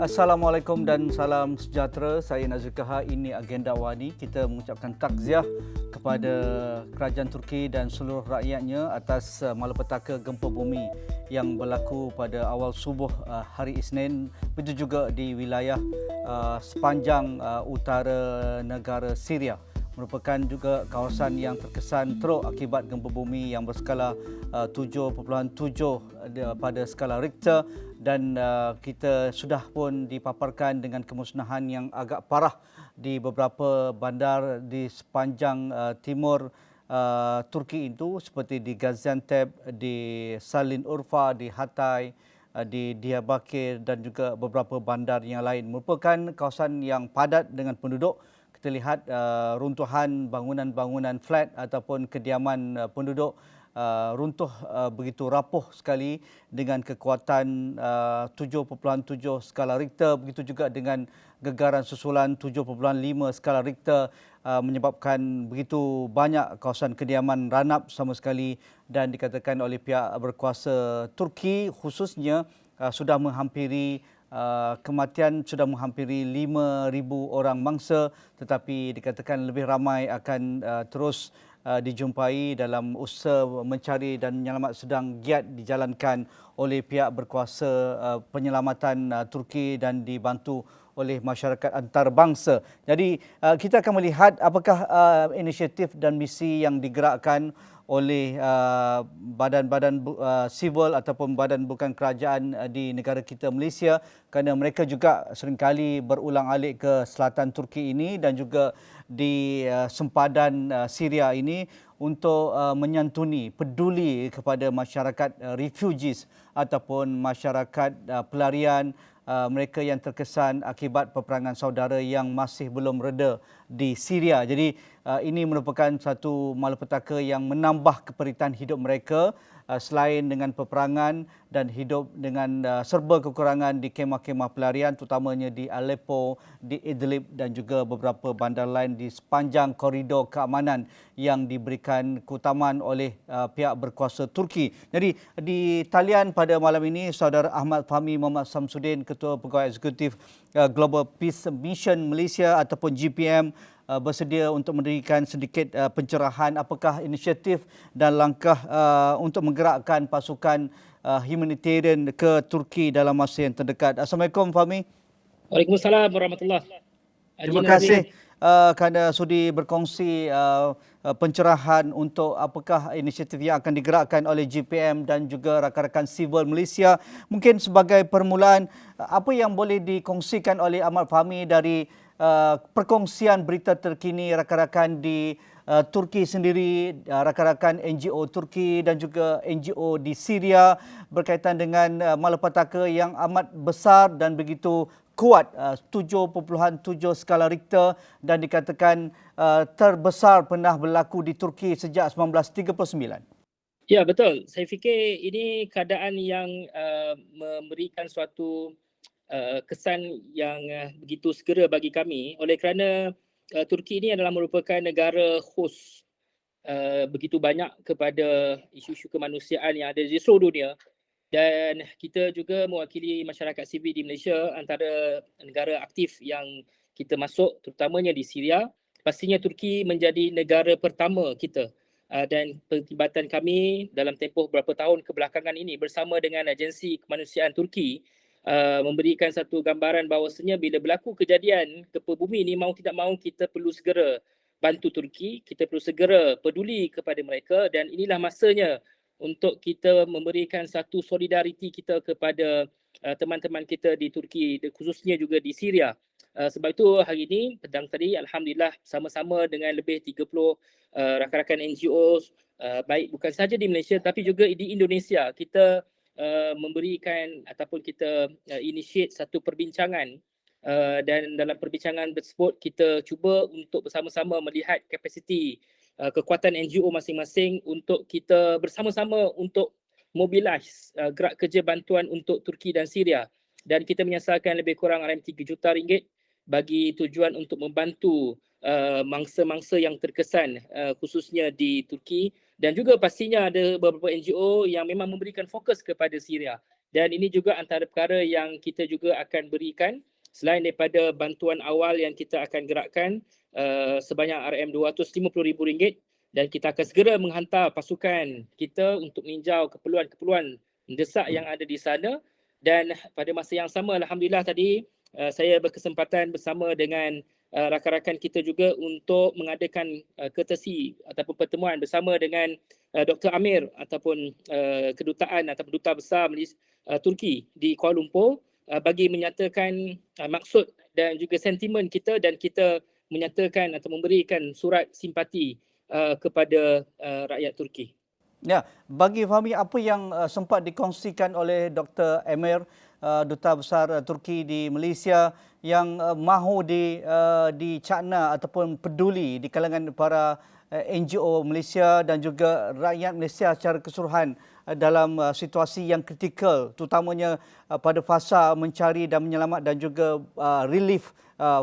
Assalamualaikum dan salam sejahtera. Saya Nazir Kaha. Ini Agenda Wani. Kita mengucapkan takziah kepada kerajaan Turki dan seluruh rakyatnya atas malapetaka gempa bumi yang berlaku pada awal subuh hari Isnin. Begitu juga di wilayah sepanjang utara negara Syria. Merupakan juga kawasan yang terkesan teruk akibat gempa bumi yang berskala 7.7 pada skala Richter, dan kita sudah pun dipaparkan dengan kemusnahan yang agak parah di beberapa bandar di sepanjang timur Turki itu, seperti di Gaziantep, di Salin Urfa, di Hatay, di Diyarbakir dan juga beberapa bandar yang lain. Merupakan kawasan yang padat dengan penduduk. Kita lihat runtuhan bangunan-bangunan flat ataupun kediaman penduduk runtuh begitu rapuh sekali dengan kekuatan 7.7 skala Richter. Begitu juga dengan gegaran susulan 7.5 skala Richter, menyebabkan begitu banyak kawasan kediaman ranap sama sekali, dan dikatakan oleh pihak berkuasa Turki khususnya sudah menghampiri kematian sudah menghampiri 5,000 orang mangsa, tetapi dikatakan lebih ramai akan terus dijumpai dalam usaha mencari dan menyelamat sedang giat dijalankan oleh pihak berkuasa penyelamatan Turki dan dibantu oleh masyarakat antarabangsa. Jadi kita akan melihat apakah inisiatif dan misi yang digerakkan oleh badan-badan sivil ataupun badan bukan kerajaan di negara kita Malaysia, kerana mereka juga seringkali berulang-alik ke selatan Turki ini dan juga di sempadan Syria ini untuk menyantuni, peduli kepada masyarakat refugees ataupun masyarakat pelarian, mereka yang terkesan akibat peperangan saudara yang masih belum reda di Syria. Jadi ini merupakan satu malapetaka yang menambah keperitan hidup mereka, selain dengan peperangan dan hidup dengan serba kekurangan di kemah-kemah pelarian, terutamanya di Aleppo, di Idlib dan juga beberapa bandar lain di sepanjang koridor keamanan yang diberikan keutamaan oleh pihak berkuasa Turki. Jadi di talian pada malam ini Saudara Ahmad Fahmi Muhammad Samsudin, Ketua Pegawai Eksekutif Global Peace Mission Malaysia ataupun GPM, bersedia untuk memberikan sedikit pencerahan apakah inisiatif dan langkah untuk menggerakkan pasukan humanitarian ke Turki dalam masa yang terdekat. Assalamualaikum Fahmi. Waalaikumsalam warahmatullahi. Terima kasih kerana sudi berkongsi pencerahan untuk apakah inisiatif yang akan digerakkan oleh GPM dan juga rakan-rakan sivil Malaysia. Mungkin sebagai permulaan, apa yang boleh dikongsikan oleh Ahmad Fahmi dari perkongsian berita terkini rakan-rakan di Turki sendiri, rakan-rakan NGO Turki dan juga NGO di Syria berkaitan dengan malapetaka yang amat besar dan begitu kuat, 7.7 skala Richter, dan dikatakan terbesar pernah berlaku di Turki sejak 1939. Ya, betul. Saya fikir ini keadaan yang memberikan suatu kesan yang begitu segera bagi kami, oleh kerana Turki ini adalah merupakan negara host begitu banyak kepada isu-isu kemanusiaan yang ada di seluruh dunia, dan kita juga mewakili masyarakat sivil di Malaysia, antara negara aktif yang kita masuk terutamanya di Syria. Pastinya Turki menjadi negara pertama kita, dan pertibatan kami dalam tempoh beberapa tahun kebelakangan ini bersama dengan agensi kemanusiaan Turki memberikan satu gambaran bahawasanya bila berlaku kejadian gempa bumi ini, mau tidak mahu kita perlu segera bantu Turki, kita perlu segera peduli kepada mereka, dan inilah masanya untuk kita memberikan satu solidariti kita kepada teman-teman kita di Turki, khususnya juga di Syria. Sebab itu hari ini, petang tadi, alhamdulillah sama-sama dengan lebih 30 rakan-rakan NGO, baik bukan sahaja di Malaysia tapi juga di Indonesia, kita memberikan ataupun kita initiate satu perbincangan, dan dalam perbincangan tersebut kita cuba untuk bersama-sama melihat kapasiti kekuatan NGO masing-masing untuk kita bersama-sama untuk mobilize gerak kerja bantuan untuk Turki dan Syria, dan kita menyasarkan lebih kurang RM3 juta bagi tujuan untuk membantu mangsa-mangsa yang terkesan khususnya di Turki, dan juga pastinya ada beberapa NGO yang memang memberikan fokus kepada Syria. Dan ini juga antara perkara yang kita juga akan berikan selain daripada bantuan awal yang kita akan gerakkan sebanyak RM250,000, dan kita akan segera menghantar pasukan kita untuk meninjau keperluan-keperluan mendesak yang ada di sana. Dan pada masa yang sama, alhamdulillah tadi saya berkesempatan bersama dengan rakan-rakan kita juga untuk mengadakan courtesy ataupun pertemuan bersama dengan Dr. Amir ataupun kedutaan ataupun duta besar Turki di Kuala Lumpur bagi menyatakan maksud dan juga sentimen kita, dan kita menyatakan atau memberikan surat simpati kepada rakyat Turki. Ya, bagi Fahmi, apa yang sempat dikongsikan oleh Dr. Emir, Duta Besar Turki di Malaysia, yang mahu dicakna ataupun peduli di kalangan para NGO Malaysia dan juga rakyat Malaysia secara keseluruhan dalam situasi yang kritikal, terutamanya pada fasa mencari dan menyelamat dan juga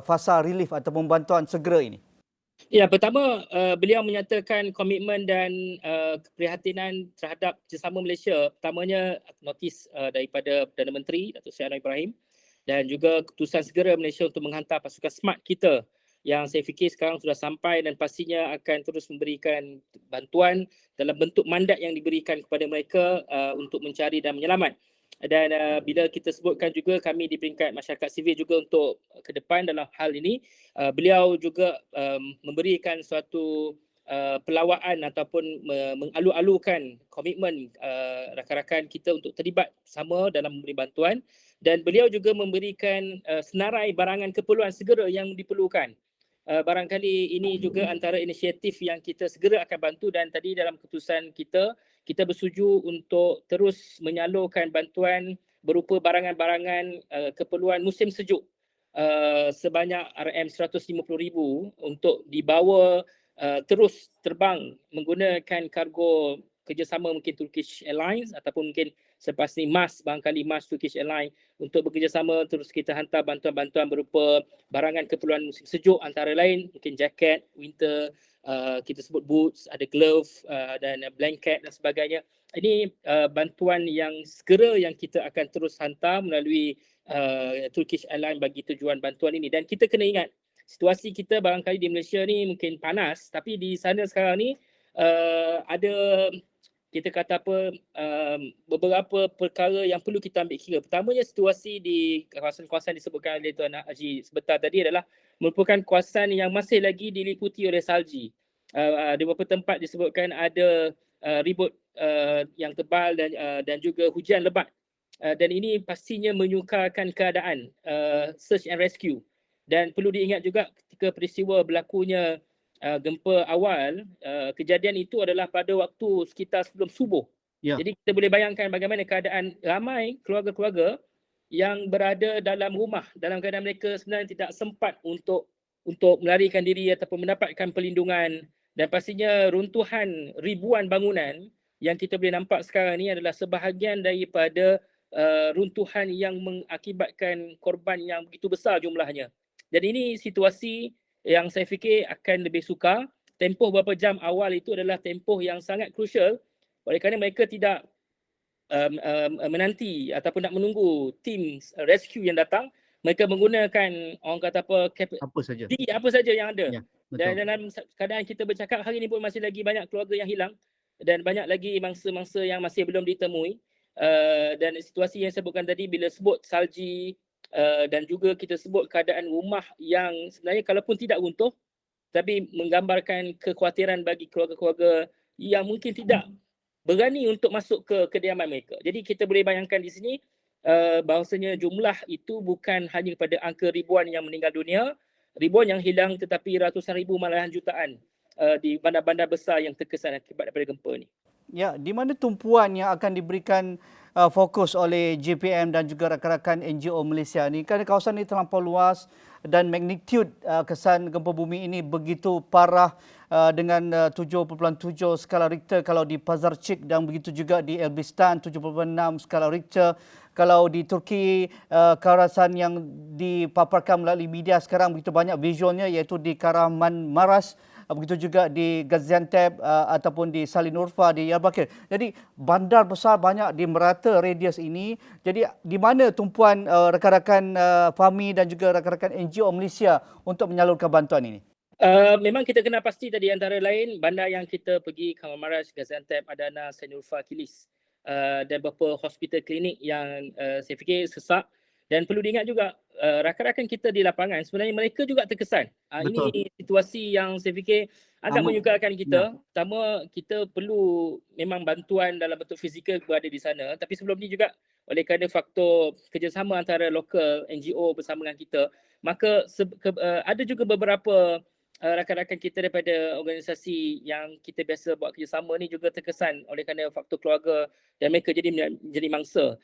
fasa relief ataupun bantuan segera ini? Ya, pertama beliau menyatakan komitmen dan keprihatinan terhadap kerjasama Malaysia. Pertamanya notis daripada Perdana Menteri Datuk Seri Anwar Ibrahim, dan juga keputusan segera Malaysia untuk menghantar pasukan SMART kita yang saya fikir sekarang sudah sampai dan pastinya akan terus memberikan bantuan dalam bentuk mandat yang diberikan kepada mereka untuk mencari dan menyelamat. Dan bila kita sebutkan juga kami di peringkat masyarakat sivil juga untuk ke depan dalam hal ini, beliau juga memberikan suatu pelawaan ataupun mengalu-alukan komitmen rakan-rakan kita untuk terlibat sama dalam memberi bantuan, dan beliau juga memberikan senarai barangan keperluan segera yang diperlukan. Barangkali ini juga antara inisiatif yang kita segera akan bantu, dan tadi dalam keputusan kita bersetuju untuk terus menyalurkan bantuan berupa barangan-barangan keperluan musim sejuk sebanyak RM150,000 untuk dibawa terus terbang menggunakan kargo kerjasama mungkin Turkish Airlines ataupun mungkin selepas ni barangkali Turkish Airlines, untuk bekerjasama terus kita hantar bantuan-bantuan berupa barangan keperluan musim sejuk, antara lain mungkin jaket winter, kita sebut boots, ada glove dan blanket dan sebagainya. Ini bantuan yang segera yang kita akan terus hantar melalui Turkish Airlines bagi tujuan bantuan ini. Dan kita kena ingat, situasi kita barangkali di Malaysia ni mungkin panas, tapi di sana sekarang ni ada kita kata beberapa perkara yang perlu kita ambil kira. Pertamanya, situasi di kawasan-kawasan disebutkan oleh Tuan Haji sebentar tadi adalah merupakan kawasan yang masih lagi diliputi oleh salji. Di beberapa tempat disebutkan ada ribut yang tebal dan juga hujan lebat. Dan ini pastinya menyukarkan keadaan search and rescue. Dan perlu diingat juga ketika peristiwa berlakunya gempa awal, kejadian itu adalah pada waktu sekitar sebelum subuh. Ya. Jadi kita boleh bayangkan bagaimana keadaan ramai keluarga-keluarga yang berada dalam rumah dalam keadaan mereka sebenarnya tidak sempat untuk melarikan diri ataupun mendapatkan perlindungan. Dan pastinya runtuhan ribuan bangunan yang kita boleh nampak sekarang ni adalah sebahagian daripada runtuhan yang mengakibatkan korban yang begitu besar jumlahnya. Dan ini situasi yang saya fikir akan lebih sukar. Tempoh beberapa jam awal itu adalah tempoh yang sangat crucial, oleh kerana mereka tidak menanti ataupun nak menunggu tim rescue yang datang. Mereka menggunakan orang kata apa saja yang ada. Ya, dan dalam keadaan kita bercakap hari ini pun masih lagi banyak keluarga yang hilang dan banyak lagi mangsa-mangsa yang masih belum ditemui. Dan situasi yang saya sebutkan tadi, bila sebut salji dan juga kita sebut keadaan rumah yang sebenarnya kalaupun tidak runtuh, tapi menggambarkan kekhawatiran bagi keluarga-keluarga yang mungkin tidak berani untuk masuk ke kediaman mereka. Jadi kita boleh bayangkan di sini bahawasanya jumlah itu bukan hanya pada angka ribuan yang meninggal dunia, ribuan yang hilang, tetapi ratusan ribu malahan jutaan di bandar-bandar besar yang terkesan akibat daripada gempa ni. Ya, di mana tumpuan yang akan diberikan fokus oleh JPM dan juga rakan-rakan NGO Malaysia ni? Kerana kawasan ini terlampau luas dan magnitude kesan gempa bumi ini begitu parah dengan 7.7 skala Richter kalau di Pazar Cik, dan begitu juga di Elbistan 7.6 skala Richter. kalau di Turki kawasan yang dipaparkan melalui media sekarang begitu banyak visualnya, iaitu di Kahramanmaraş, begitu juga di Gaziantep ataupun di Salinurfa, di Diyarbakir. Jadi bandar besar banyak di merata radius ini. Jadi di mana tumpuan rakan-rakan Fahmi dan juga rakan-rakan NGO Malaysia untuk menyalurkan bantuan ini? Memang kita kena pasti tadi antara lain bandar yang kita pergi Kahramanmaraş, Gaziantep, Adana, Salinurfa, Kilis dan beberapa hospital klinik yang saya fikir sesak. Dan perlu diingat juga rakan-rakan kita di lapangan sebenarnya mereka juga terkesan. Betul. Ini situasi yang saya fikir agak menyukarkan kita. Pertama, kita perlu memang bantuan dalam bentuk fizikal berada di sana. Tapi sebelum ni juga oleh kerana faktor kerjasama antara lokal NGO bersama dengan kita, maka ada juga beberapa rakan-rakan kita daripada organisasi yang kita biasa buat kerjasama ni juga terkesan oleh kerana faktor keluarga dan mereka jadi mangsa.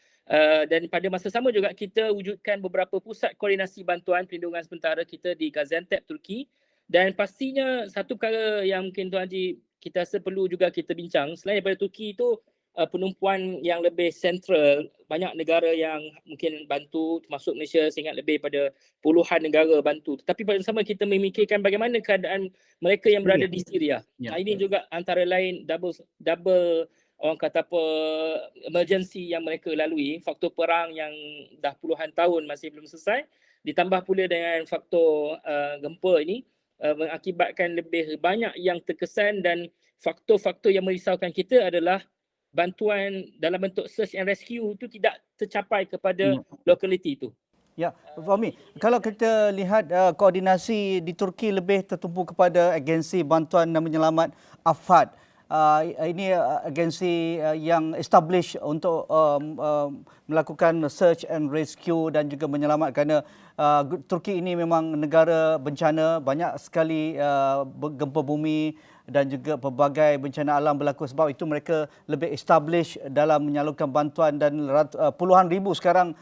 Dan pada masa sama juga kita wujudkan beberapa pusat koordinasi bantuan perlindungan sementara kita di Gaziantep, Turki. Dan pastinya satu perkara yang mungkin Tuan Haji kita rasa perlu juga kita bincang, selain daripada Turki itu penumpuan yang lebih sentral, banyak negara yang mungkin bantu, termasuk Malaysia, saya ingat lebih pada puluhan negara bantu. Tetapi pada sama kita memikirkan bagaimana keadaan mereka yang berada di Syria. Ini juga antara lain double orang kata apa emergency yang mereka lalui, faktor perang yang dah puluhan tahun masih belum selesai, ditambah pula dengan faktor gempa ini mengakibatkan lebih banyak yang terkesan. Dan faktor-faktor yang merisaukan kita adalah bantuan dalam bentuk search and rescue itu tidak tercapai kepada lokaliti itu. Ya, Fahmi, kalau kita lihat koordinasi di Turki lebih tertumpu kepada agensi bantuan dan menyelamat AFAD. Ini agensi yang establish untuk melakukan search and rescue dan juga menyelamat, kerana Turki ini memang negara bencana, banyak sekali gempa bumi dan juga pelbagai bencana alam berlaku. Sebab itu mereka lebih establish dalam menyalurkan bantuan dan puluhan ribu sekarang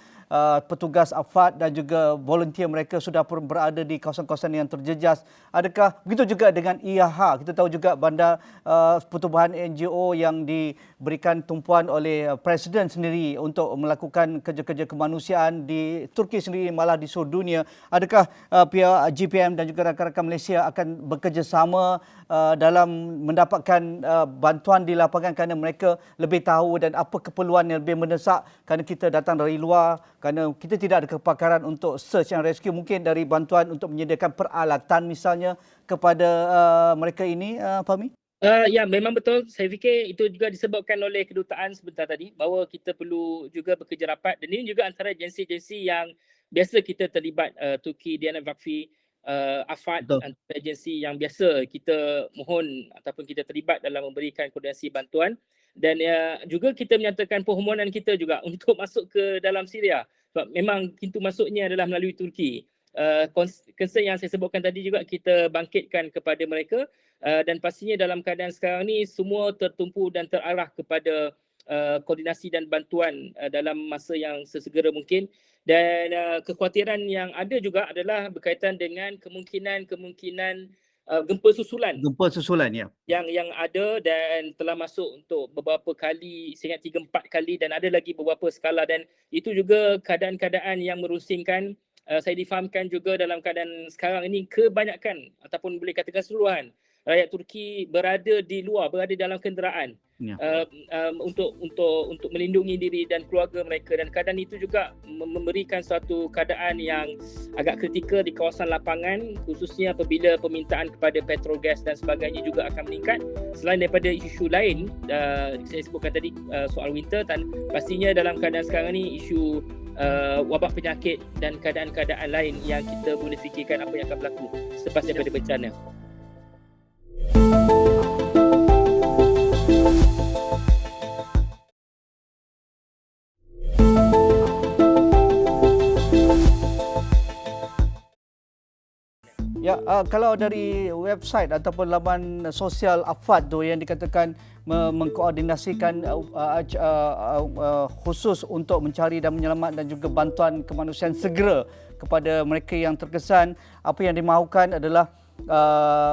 petugas AFAD dan juga volunteer mereka sudah berada di kawasan-kawasan yang terjejas. Adakah begitu juga dengan IAH? Kita tahu juga bandar pertubuhan NGO yang diberikan tumpuan oleh Presiden sendiri untuk melakukan kerja-kerja kemanusiaan di Turki sendiri, malah di seluruh dunia. Adakah pihak GPM dan juga rakan-rakan Malaysia akan bekerjasama dalam mendapatkan bantuan di lapangan, kerana mereka lebih tahu dan apa keperluan yang lebih mendesak, kerana kita datang dari luar, kerana kita tidak ada kepakaran untuk search and rescue, mungkin dari bantuan untuk menyediakan peralatan misalnya kepada mereka ini, Fahmi? Ya, memang betul. Saya fikir itu juga disebabkan oleh kedutaan sebentar tadi, bahawa kita perlu juga bekerja rapat. Dan ini juga antara agensi-agensi yang biasa kita terlibat, Turki, Diyanat Vakfi, AFAD, antara agensi yang biasa kita mohon ataupun kita terlibat dalam memberikan koordinasi bantuan. Dan juga kita menyatakan permohonan kita juga untuk masuk ke dalam Syria. Sebab memang pintu masuknya adalah melalui Turki. Concern yang saya sebutkan tadi juga kita bangkitkan kepada mereka. Dan pastinya dalam keadaan sekarang ni semua tertumpu dan terarah kepada koordinasi dan bantuan dalam masa yang sesegera mungkin. Dan kekhawatiran yang ada juga adalah berkaitan dengan kemungkinan gempa susulan. Gempa susulan, ya. Yang ada dan telah masuk untuk beberapa kali, saya ingat 3-4 kali, dan ada lagi beberapa skala. Dan itu juga keadaan-keadaan yang merusingkan. Saya difahamkan juga dalam keadaan sekarang ini kebanyakan ataupun boleh katakan seluruhan rakyat Turki berada di luar, berada dalam kenderaan untuk melindungi diri dan keluarga mereka. Dan keadaan itu juga memberikan suatu keadaan yang agak kritikal di kawasan lapangan, khususnya apabila permintaan kepada petrol, gas dan sebagainya juga akan meningkat. Selain daripada isu lain, saya sebutkan tadi soal winter, dan pastinya dalam keadaan sekarang ni isu wabak penyakit dan keadaan-keadaan lain yang kita boleh fikirkan apa yang akan berlaku selepas daripada bencana. Ya, kalau dari website ataupun laman sosial AFAD tu yang dikatakan mengkoordinasikan khusus untuk mencari dan menyelamat dan juga bantuan kemanusiaan segera kepada mereka yang terkesan, apa yang dimahukan adalah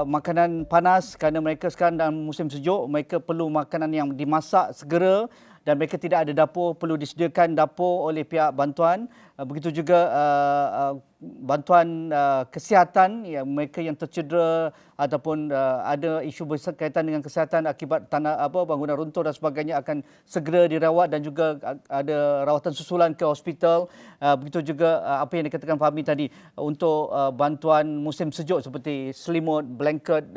makanan panas, kerana mereka sekarang dalam musim sejuk, mereka perlu makanan yang dimasak segera dan mereka tidak ada dapur, perlu disediakan dapur oleh pihak bantuan. Begitu juga bantuan kesihatan yang mereka yang tercedera ataupun ada isu berkaitan dengan kesihatan akibat bangunan runtuh dan sebagainya akan segera dirawat dan juga ada rawatan susulan ke hospital. Begitu juga apa yang dikatakan Fahmi tadi untuk bantuan musim sejuk seperti selimut, blanket,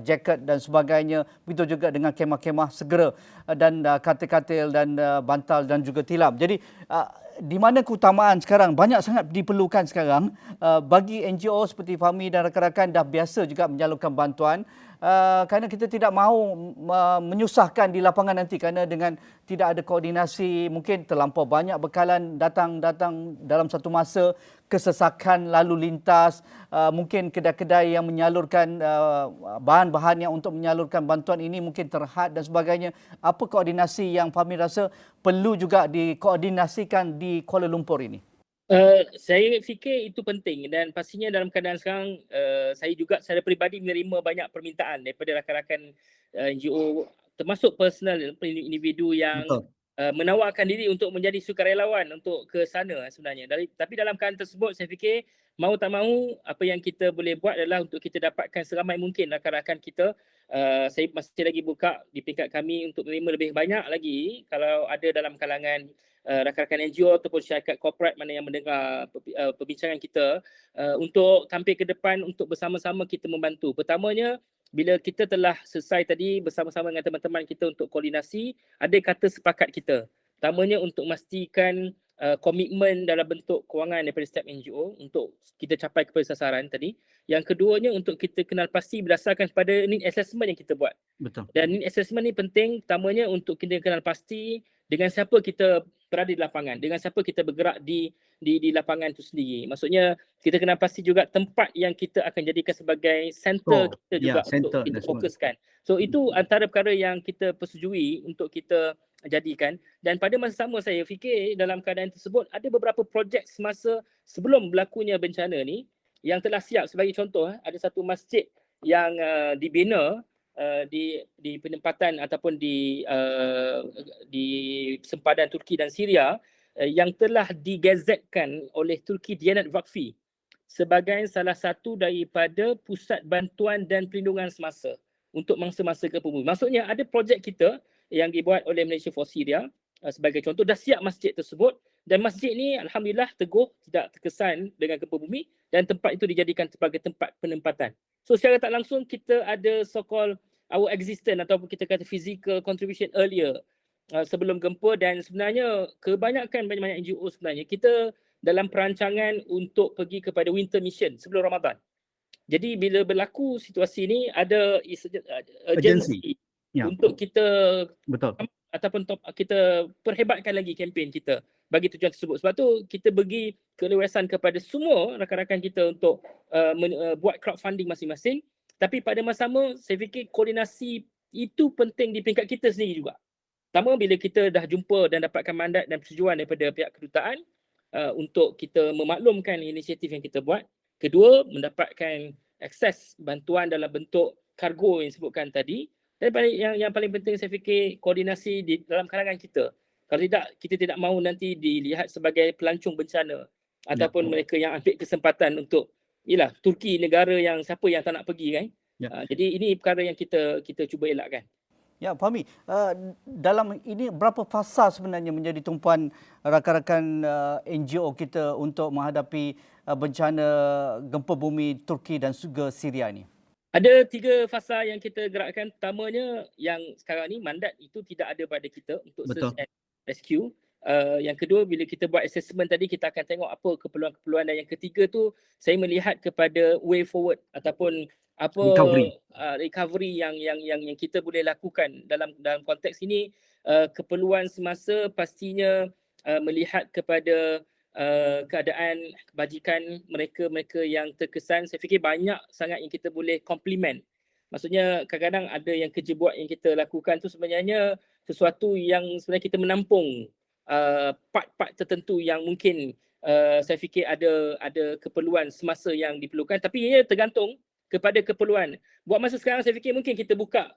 jaket dan sebagainya. Begitu juga dengan kemah-kemah segera dan katil-katil dan bantal dan juga tilam. Jadi di mana keutamaan sekarang banyak sangat diperlukan sekarang bagi NGO seperti Fahmi dan rakan-rakan dah biasa juga menyalurkan bantuan kerana kita tidak mahu menyusahkan di lapangan nanti kerana dengan tidak ada koordinasi, mungkin terlampau banyak bekalan datang dalam satu masa, kesesakan lalu lintas, mungkin kedai-kedai yang menyalurkan bahan-bahan yang untuk menyalurkan bantuan ini mungkin terhad dan sebagainya. Apa koordinasi yang Fahmi rasa perlu juga dikoordinasikan di Kuala Lumpur ini? Saya fikir itu penting dan pastinya dalam keadaan sekarang saya juga secara peribadi menerima banyak permintaan daripada rakan-rakan NGO termasuk personal individu yang Betul. menawarkan diri untuk menjadi sukarelawan untuk ke sana sebenarnya. Tapi dalam keadaan tersebut saya fikir mau tak mau apa yang kita boleh buat adalah untuk kita dapatkan seramai mungkin rakan-rakan kita. Saya masih lagi buka di peringkat kami untuk menerima lebih banyak lagi kalau ada dalam kalangan rakan-rakan NGO ataupun syarikat korporat mana yang mendengar perbincangan kita untuk tampil ke depan untuk bersama-sama kita membantu. Pertamanya, bila kita telah selesai tadi bersama-sama dengan teman-teman kita untuk koordinasi, ada kata sepakat kita. Pertamanya untuk memastikan komitmen dalam bentuk kewangan daripada setiap NGO untuk kita capai kepada sasaran tadi. Yang keduanya untuk kita kenal pasti berdasarkan pada need assessment yang kita buat. Betul. Dan need assessment ni penting pertamanya untuk kita kenal pasti dengan siapa kita berada di lapangan, dengan siapa kita bergerak di lapangan itu sendiri. Maksudnya kita kenal pasti juga tempat yang kita akan jadikan sebagai center kita juga untuk kita fokuskan. So itu antara perkara yang kita persetujui untuk kita jadikan. Dan pada masa sama saya fikir dalam keadaan tersebut ada beberapa projek semasa sebelum berlakunya bencana ni yang telah siap. Sebagai contoh, ada satu masjid yang dibina di penempatan ataupun di sempadan Turki dan Syria yang telah digazetkan oleh Turki Diyanat Vakfi sebagai salah satu daripada pusat bantuan dan perlindungan semasa untuk mangsa-mangsa gempa bumi. Maksudnya ada projek kita yang dibuat oleh Malaysia for Syria sebagai contoh dah siap masjid tersebut dan masjid ni alhamdulillah teguh, tidak terkesan dengan gempa bumi dan tempat itu dijadikan sebagai tempat penempatan. So secara tak langsung kita ada so-called our existence ataupun kita kata physical contribution earlier sebelum gempa dan sebenarnya kebanyakan banyak NGO sebenarnya kita dalam perancangan untuk pergi kepada winter mission sebelum Ramadan. Jadi bila berlaku situasi ni ada urgency untuk kita ataupun kita perhebatkan lagi kempen kita bagi tujuan tersebut. Sebab tu kita bagi keleluasan kepada semua rakan-rakan kita untuk buat crowdfunding masing-masing. Tapi pada masa sama, saya fikir koordinasi itu penting di peringkat kita sendiri juga. Pertama, bila kita dah jumpa dan dapatkan mandat dan persetujuan daripada pihak kedutaan untuk kita memaklumkan inisiatif yang kita buat. Kedua, mendapatkan akses bantuan dalam bentuk kargo yang disebutkan tadi. Dan yang paling penting saya fikir koordinasi di dalam kalangan kita. Kalau tidak, kita tidak mahu nanti dilihat sebagai pelancong bencana ataupun mereka yang ambil kesempatan untuk Turki negara yang siapa yang tak nak pergi kan. Jadi ini perkara yang kita cuba elakkan. Ya, Fahmi, dalam ini berapa fasa sebenarnya menjadi tumpuan rakan-rakan NGO kita untuk menghadapi bencana gempa bumi Turki dan juga Syria ini? Ada 3 fasa yang kita gerakkan. Pertamanya yang sekarang ni mandat itu tidak ada pada kita untuk search and rescue. Yang kedua, bila kita buat assessment tadi, kita akan tengok apa keperluan-keperluan, dan yang ketiga tu saya melihat kepada way forward ataupun apa recovery yang kita boleh lakukan dalam konteks ini. Keperluan semasa pastinya melihat kepada keadaan kebajikan mereka yang terkesan. Saya fikir banyak sangat yang kita boleh compliment. Maksudnya kadang-kadang ada yang kerja buat yang kita lakukan tu sebenarnya sesuatu yang sebenarnya kita menampung part-part tertentu yang mungkin saya fikir ada keperluan semasa yang diperlukan, tapi ia tergantung kepada keperluan. Buat masa sekarang saya fikir mungkin kita buka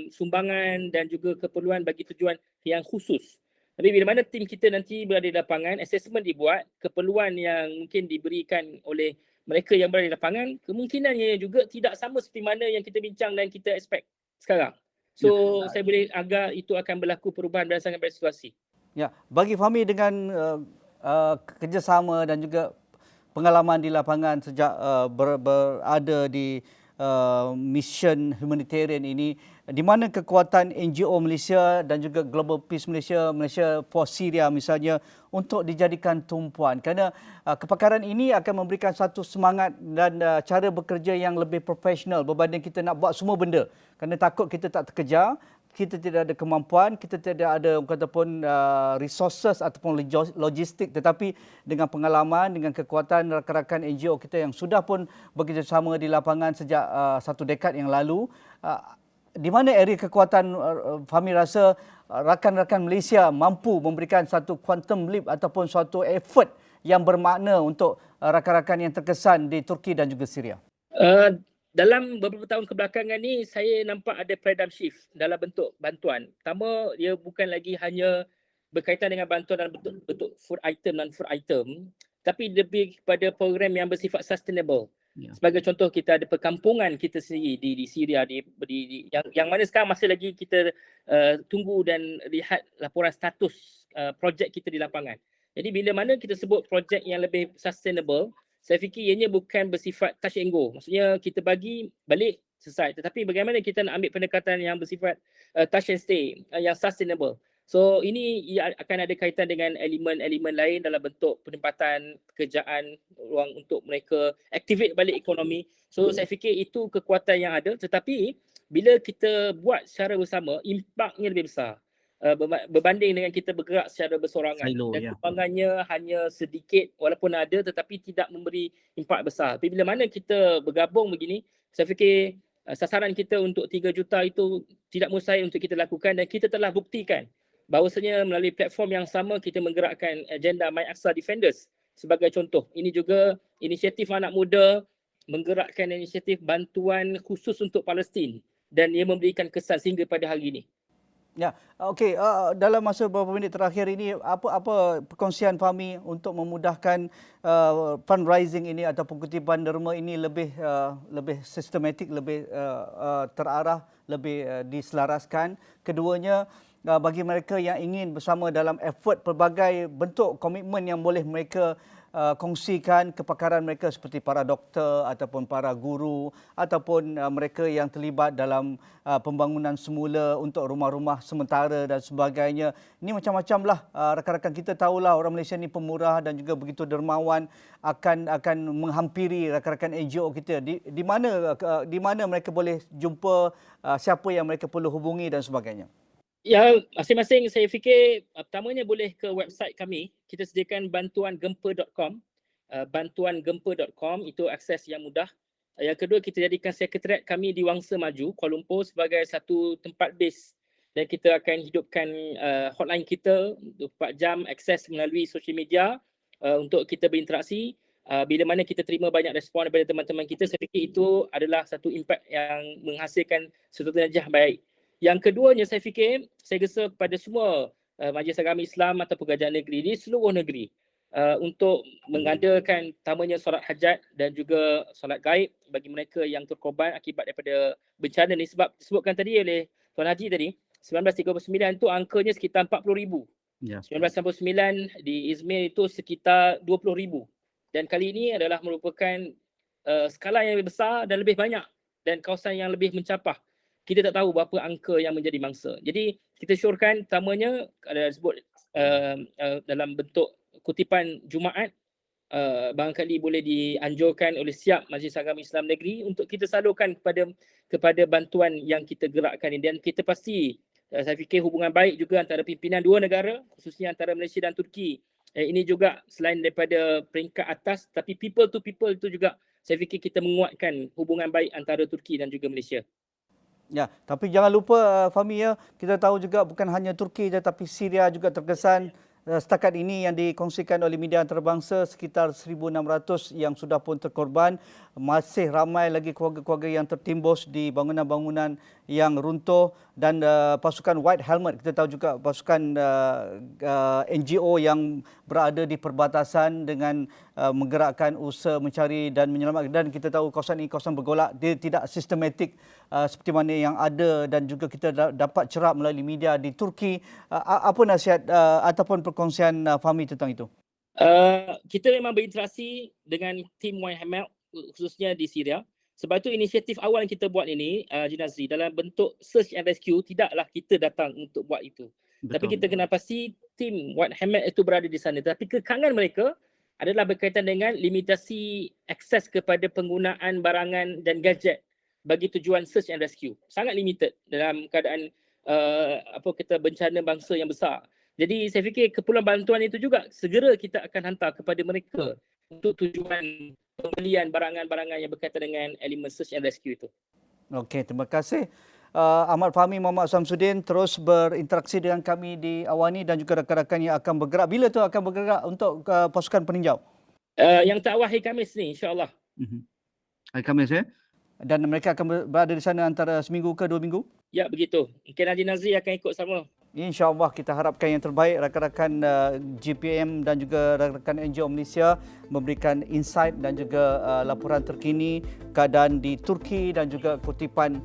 sumbangan dan juga keperluan bagi tujuan yang khusus Tapi bila mana tim kita nanti berada di lapangan, assessment dibuat, keperluan yang mungkin diberikan oleh mereka yang berada di lapangan, kemungkinannya juga tidak sama seperti mana yang kita bincang dan kita expect sekarang. Ya. So saya boleh agak itu akan berlaku perubahan berdasarkan pada situasi. Ya, bagi Fahmi dengan kerjasama dan juga pengalaman di lapangan sejak berada di mission humanitarian ini, di mana kekuatan NGO Malaysia dan juga Global Peace Malaysia, Malaysia for Syria misalnya, untuk dijadikan tumpuan, kerana kepakaran ini akan memberikan satu semangat dan cara bekerja yang lebih profesional berbanding kita nak buat semua benda, kerana takut kita tak terkejar, kita tidak ada kemampuan, kita tidak ada orang kata pun resources ataupun logistik, tetapi dengan pengalaman, dengan kekuatan rakan-rakan NGO kita yang sudah pun bekerjasama di lapangan sejak 1 dekad yang lalu, di mana area kekuatan Fahmi rasa rakan-rakan Malaysia mampu memberikan satu quantum leap ataupun suatu effort yang bermakna untuk rakan-rakan yang terkesan di Turki dan juga Syria? Dalam beberapa tahun kebelakangan ni, saya nampak ada paradigm shift dalam bentuk bantuan. Pertama, dia bukan lagi hanya berkaitan dengan bantuan dalam bentuk food item dan food item, tapi lebih kepada program yang bersifat sustainable. Ya. Sebagai contoh, kita ada perkampungan kita sendiri di Syria, yang mana sekarang masih lagi kita tunggu dan lihat laporan status projek kita di lapangan. Jadi bila mana kita sebut projek yang lebih sustainable, saya fikir ianya bukan bersifat touch and go. Maksudnya kita bagi balik selesai. Tetapi bagaimana kita nak ambil pendekatan yang bersifat touch and stay, yang sustainable. So ini ia akan ada kaitan dengan elemen-elemen lain dalam bentuk penempatan pekerjaan, ruang untuk mereka activate balik ekonomi. So saya fikir itu kekuatan yang ada, tetapi bila kita buat secara bersama, impaknya lebih besar. Berbanding dengan kita bergerak secara bersorangan. Silo, dan kembangannya hanya sedikit walaupun ada, tetapi tidak memberi impak besar. Tapi bila mana kita bergabung begini, saya fikir sasaran kita untuk 3 juta itu tidak mustahil untuk kita lakukan, dan kita telah buktikan bahawasanya melalui platform yang sama kita menggerakkan agenda My Aqsa Defenders sebagai contoh. Ini juga inisiatif anak muda menggerakkan inisiatif bantuan khusus untuk Palestin, dan ia memberikan kesan sehingga pada hari ini. Ya, okey. Dalam masa beberapa minit terakhir ini, apa perkongsian Fahmi untuk memudahkan fundraising ini ataupun kutipan derma ini lebih sistematik, lebih terarah, lebih diselaraskan. Keduanya, bagi mereka yang ingin bersama dalam effort pelbagai bentuk komitmen yang boleh mereka kongsikan kepakaran mereka seperti para doktor ataupun para guru ataupun mereka yang terlibat dalam pembangunan semula untuk rumah-rumah sementara dan sebagainya. Ini macam-macamlah. Rakan-rakan kita tahulah orang Malaysia ni pemurah dan juga begitu dermawan, akan menghampiri rakan-rakan NGO kita. Di mana mereka boleh jumpa, siapa yang mereka perlu hubungi dan sebagainya. Ya, masing-masing saya fikir pertamanya boleh ke website kami. Kita sediakan bantuangempa.com. Bantuangempa.com itu akses yang mudah. Yang kedua, kita jadikan sekretariat kami di Wangsa Maju, Kuala Lumpur sebagai satu tempat base. Dan kita akan hidupkan hotline kita 24 jam, akses melalui social media untuk kita berinteraksi. Bila mana kita terima banyak respon daripada teman-teman kita, saya fikir itu adalah satu impact yang menghasilkan sesuatu najah baik. Yang keduanya, saya fikir saya gesa kepada semua Majlis Agama Islam ataupun kerajaan negeri di seluruh negeri untuk mengadakan tamanya solat hajat dan juga solat gaib bagi mereka yang terkorban akibat daripada bencana ni. Sebab disebutkan tadi oleh Tuan Haji tadi, 1939 tu angkanya sekitar 40,000. Ya. 1999 di Izmir itu sekitar 20,000. Dan kali ini adalah merupakan skala yang lebih besar dan lebih banyak dan kawasan yang lebih mencapah. Kita tak tahu berapa angka yang menjadi mangsa. Jadi kita syorkan tamanya ada sebut dalam bentuk kutipan Jumaat, barangkali boleh dianjurkan oleh siap Majlis Agama Islam Negeri untuk kita salurkan kepada bantuan yang kita gerakkan ini. Dan kita pasti, saya fikir hubungan baik juga antara pimpinan dua negara, khususnya antara Malaysia dan Turki. Ini juga selain daripada peringkat atas, tapi people to people itu juga saya fikir kita menguatkan hubungan baik antara Turki dan juga Malaysia. Ya, tapi jangan lupa Fahmi, ya, kita tahu juga bukan hanya Turki saja tapi Syria juga terkesan setakat ini yang dikongsikan oleh media antarabangsa sekitar 1,600 yang sudah pun terkorban. Masih ramai lagi keluarga-keluarga yang tertimbus di bangunan-bangunan yang runtuh dan pasukan White Helmet, kita tahu juga pasukan NGO yang berada di perbatasan dengan menggerakkan usaha mencari dan menyelamatkan, dan kita tahu kawasan ini kawasan bergolak, dia tidak sistematik seperti mana yang ada, dan juga kita dapat cerap melalui media di Turki. Apa nasihat ataupun perkongsian Fahmi tentang itu? Kita memang berinteraksi dengan tim White Helmet khususnya di Syria. Sebab itu inisiatif awal yang kita buat ini, Jinazri, dalam bentuk search and rescue, tidaklah kita datang untuk buat itu. Betul. Tapi kita kena pasti tim White Helmet itu berada di sana. Tapi kekangan mereka adalah berkaitan dengan limitasi akses kepada penggunaan barangan dan gadget bagi tujuan search and rescue. Sangat limited dalam keadaan bencana bangsa yang besar. Jadi saya fikir keperluan bantuan itu juga segera kita akan hantar kepada mereka untuk tujuan pembelian barangan-barangan yang berkaitan dengan elemen search and rescue itu. Okey, terima kasih. Ahmad Fahmi Muhammad Samsudin terus berinteraksi dengan kami di Awani dan juga rakan-rakan yang akan bergerak. Bila tu akan bergerak untuk pasukan peninjau? Yang tak awal hari Khamis ni, insya-Allah. Hari Khamis ya? Dan mereka akan berada di sana antara seminggu ke 2 minggu? Ya, begitu. Mungkin Haji Nazri akan ikut sama. InsyaAllah kita harapkan yang terbaik. Rakan-rakan GPM dan juga rakan-rakan NGO Malaysia memberikan insight dan juga laporan terkini keadaan di Turki dan juga kutipan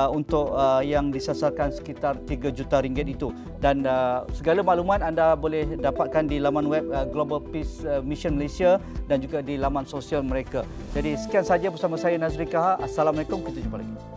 untuk yang disasarkan sekitar 3 juta ringgit itu. Dan segala maklumat anda boleh dapatkan di laman web Global Peace Mission Malaysia dan juga di laman sosial mereka. Jadi sekian saja bersama saya Nazri Kaha. Assalamualaikum, kita jumpa lagi.